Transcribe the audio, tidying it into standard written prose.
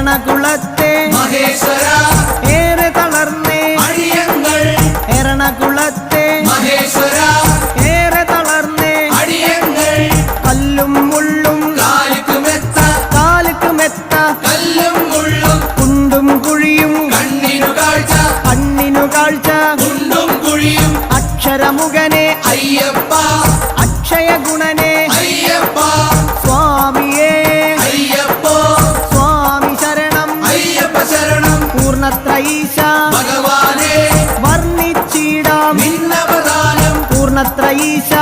എറണാകുളത്തെ മഹേശ്വര ഏറെ തളർന്നേ അടിയങ്ങൾ എറണാകുളത്തെ മഹേശ്വര ഏറെ തളർന്നേ അടിയങ്ങൾ കല്ലും മുള്ളും കാലുക്കുമെത്ത കല്ലും മുള്ളും കുണ്ടും കുഴിയും കണ്ണിനു കാഴ്ച കുണ്ടും കുഴിയും അക്ഷരമുഖനെ അയ്യപ്പ അക്ഷയ ഗുണനെ അയ്യപ്പ സ്വാമിയേ അയ്യപ്പോ സ്വാമി ശരണം അയ്യപ്പ ശരണം പൂർണ്ണത്രയീശ ഭഗവാനെ വർണ്ണിച്ചിടാം നിന്നവദാനം പൂർണ്ണത്രയീശ